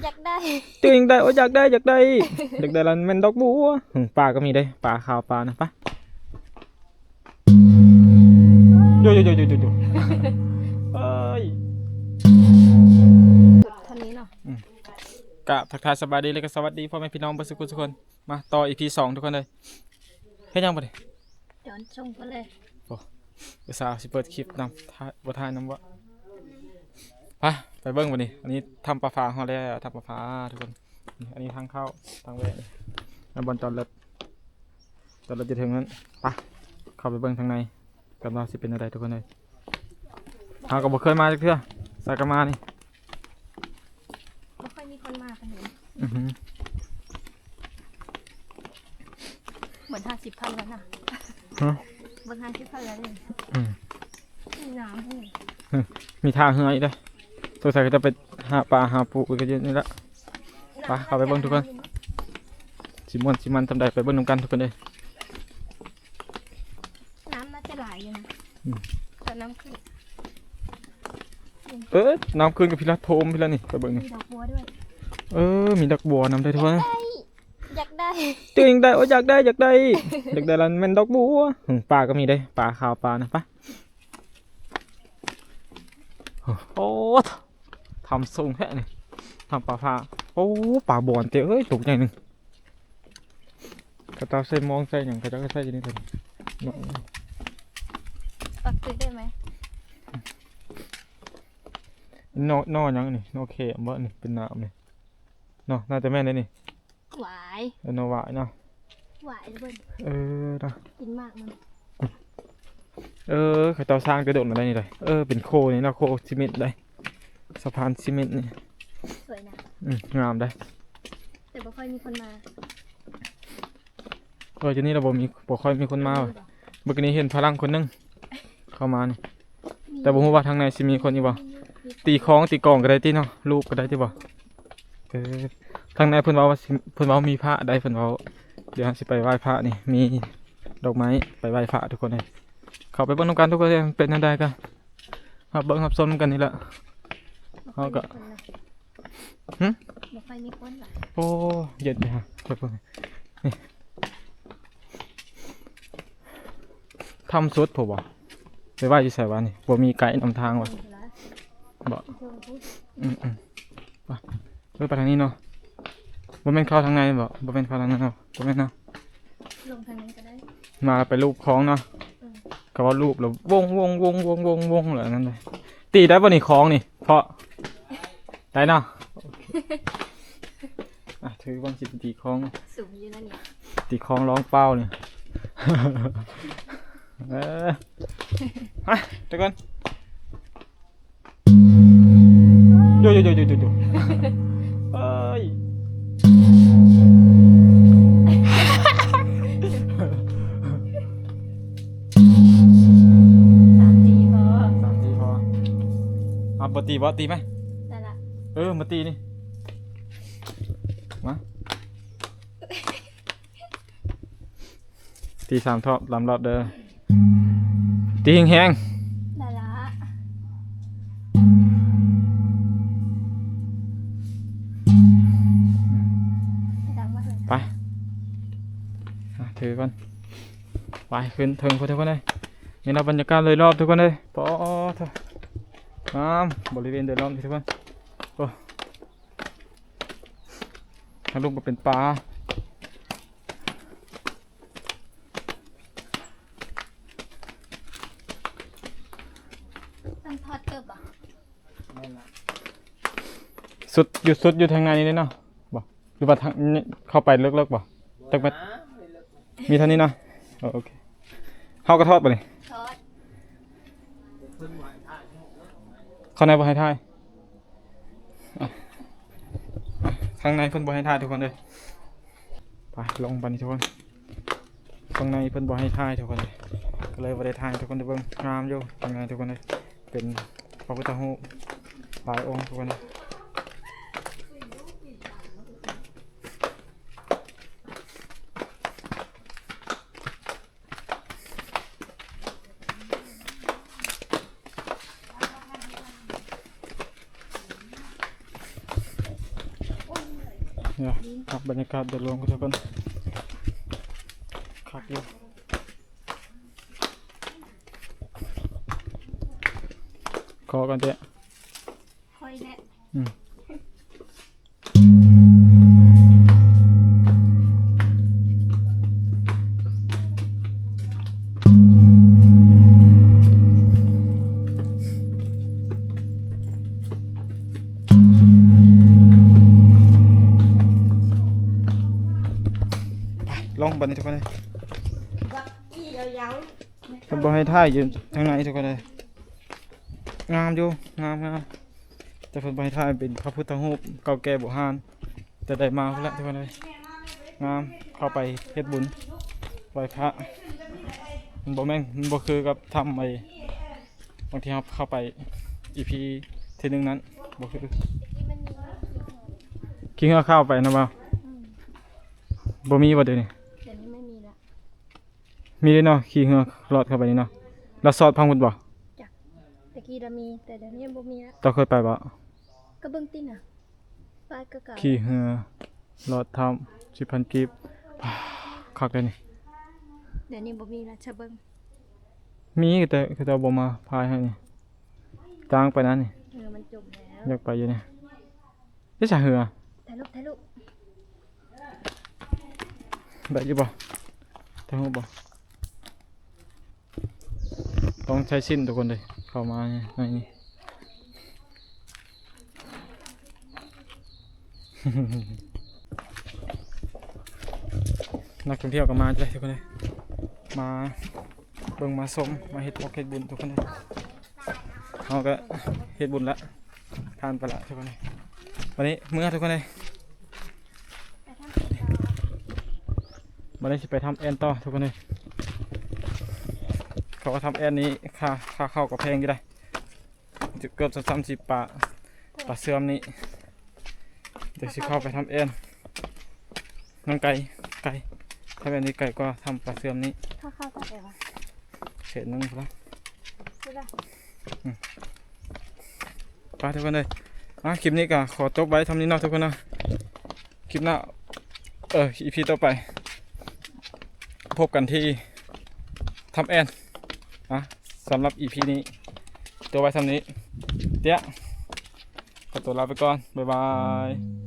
อยากได้ตัวเองได้โอ้อยากได้แล้วมันดอกบัวปลาก็มีได้ปลาขาวปลานะปะโยเอ้ยเท่านี้เนาะกะทักทายสบายดีเลยก็สวัสดีพ่อแม่พี่น้องทุกคนมาต่อ EP 2ทุกคนเลยเฮ็ดยังบ่ดิจอนชงไปเลยโอ้อุตส่าห์สิเปิดคลิปนำบ่ถ่ายนำวะไปเบิ่งบ่นี่อันนี้ทำปลาฟ้าเฮาแล้วทำปลาฟ้าทุกคนอันนี้ทางเข้าทางแวะนี่บอลจอดรถจะถึงนั้นเข้าไปเบิ่งทางในกันว่าสิเป็นอะไรทุกคนเลยเฮาก็บ่เคยมาจักเทื่อสายกะมานี่ไม่ค่อยมีคนมากันเห็นเหมือน50,000แล้วนะเหมือน50,000แล้วเลยมีน้ำให้มีทางเหืออีกเด้อสงสัยก็จะไปหาปลาหาปูกันเยอะนี่ละเข้าไปเบิ่งทุกคนสิมันทำได้ไปเบิ่งนำกันทุกคนเลยน้ำน่าจะไหลอยู่นะแต่น้ำขึ้นน้ำขึ้นกับพิลาโทมพิลานี่ไปเบิ่งนี่มีดอกบัวด้วยมีดอกบัวนำได้ทุกคนอยากได้ตัวเองได้โอ้อยากได้แล้วมันดอกบัวปลาก็มีได้ปลาขาวปลานะปะโอ้ทำทรงแค่นี่ทำปลาฟ้าโอ้ปลาบอนเต๋อถูกใจหนึ่งกระตาใส่มองใส่อย่างกระตาก็ใส่ยี่นี่คนตักซื้อได้ไหมนอยังนี่นอเข็มวะนี่เป็นน้ำนี่นอน่าจะแม่นเลยนี่หวายนอหวายเนาะหวายเบิ้ลนะกินมากมันเขาเตาสร้างกระโดดมาได้นี่เลยเป็นโคนี่นะโคซีเมนต์ได้สะพานซีเมนต์นี่สวยนะงามได้แต่บ่ค่อยมีคนมาจุดนี้เราบ่ค่อยมีคนมาเมื่อกี้นี้เห็นพลังคนนึงเข้ามานี่แต่บ่รู้ว่าทางในสิมีคนอีกบ่ตีคล้องตีกองก็ได้ที่เนาะรูปก็ได้ที่บ่ทางในเพิ่นว่ามีพระได้เพิ่นว่าเดี๋ยวสิไปไหว้พระนี่มีดอกไม้ไปไหว้พระทุกคนเลยเข้าไปเบิ่งนำกันทุกคนเลยเป็นอันใดกันเบิ่งชมกันนี่แหละเฮาก็บ่ค่อยมีคนล่ะโอ้เย็นเลยฮะทุกคนนี่ทำสุดผมบ่ไปไหว้ที่ไสวะนี่บ่มีไกด์นำทางว่ะบ่ไปทางนี้เนาะบ่แม่นเข้าทางในบ่แม่นเข้าทางนั้นเนาะบ่แม่นเนาะลงทางนี้ก็ได้มาไปรูปคล้องเนาะก็ว่ารูปแล้ววงเหรอนั่นเลยตีได้บ่นี่คล้องนี่เพราะได้เนาะถือว่าสิตีคล้องสูงอยู่นั่นนี่ตีคล้องร้องเป้าเนี่ยทุกคนโยเอ้ย3 ทีพอตีไหมได้ละมาตีนี่มาตี3 ทอบลำรอบเด้อตีแห้งได้ละไปถือก่อนไปขึ้นถึงทุกคนเลยนี่เราบรรยากาศเลยรอบทุกคนเลยปอเถอะบริเวณโดยรอบทุกคนทางลูกก็เป็นปลาต้องทอดเกลือป่ะสุดอยู่ทางในนี้เลยเนาะบ่หรือว่าทางเข้าไปเลิกบ่ตักไปมีเท่านี้เนาะโอเคเขาก็ทอดไปเลยทอดข้างในบ่ให้ถ่ายข้างในเพิ่นบ่ให้ถ่ายทุกคนเลยไปลงไปนี่ทุกคนข้างในเพิ่นบ่ให้ถ่ายทุกคนเลยก็เลยบ่ได้ถ่ายทุกคนได้เบิ่งงามอยู่ข้างในทุกคนเลยเป็นพระพุทธรูปหลายองค์ทุกคนเลย เนี่ยครับบรรยากาศโดยรวมก็ทุกคนคักอยู่ขอกันเถอะ ค่อยแน่ อืมลองบันนี้ทุกคนเลย วักกี้ยาว ผมบอกให้ท่ายอยู่ทางไหนทุกคนเลยงามอยู่งามแต่ผมบอกให้ท่ายเป็นพระพุทธรูปเก่าแก่โบราณแต่ได้มาแล้วทุกคนเลยงามเข้าไปเฮ็ดบุญไหว้พระมันบ่แม่งมันบ่คือกับทำไอ้บางทีเราเข้าไปอีพีทีนึงนั้นบ่คือคิงเอาเข้าไปนะบ่าวบ่มีบ่เดี๋ยวนี้ เดี๋ยวนี้ไม่มีละ มีเลยเนาะขี่เหือรอดเข้าไปนี่เนาะแล้วซอดพังหมดบ่ ตะกี้เรามีแต่เดี๋ยวนี้บ่มีละ ต้องเคยไปบ่ ก็เบิ่งติน่ะป้ายก็เก่า ขี่เหือรอดทำ10,000กีบคักเลยนี่ เดี๋ยวนี้บ่มีละชะเบิ่ง มีแต่คือเราบ่มาพายให้นี่จ้างไปนั้นนี่ มันจมแล้ว อยากไปอยู่นี่ได้สาเหือ ถ่ายรูป ได้อยู่บ่ทางหูบ่ต้องใช้สิ้นทุกคนเลยเข้ามาในนี่ นักท่องเที่ยวก็มาเลยทุกคนเลยมาเบิ่งมาชมมาเฮ็ดบุญทุกคนเลยเราก็เฮ็ดบุญละทานไปละทุกคนเลยวันนี้เมื่อทุกคนเลยวันนี้จะไปทำแอนต่อทุกคนเลยเขาก็ทำแอนนี้ค่าเข้ากับแพงอยู่ได้เกือบ30 ปลาเสื่อมนี้เดี๋ยวสิเข้าไปทำแอนน้องไก่ถ้าแบบนี้ไก่ก็ทำปลาเสื่อมนี้ ถ้าเข้าตัดได้ปะ เศษนึงครับ ซื้อละ ไปทุกคนเลยคลิปนี้ก็ขอจบไว้ทำนี้เนาะทุกคนนะคลิปหน้าEP ต่อไปพบกันที่ทำแอนสำหรับ EP นี้ตัวไว้ทำนี้เดี๋ยวขอตัวลาไปก่อนบ๊ายบาย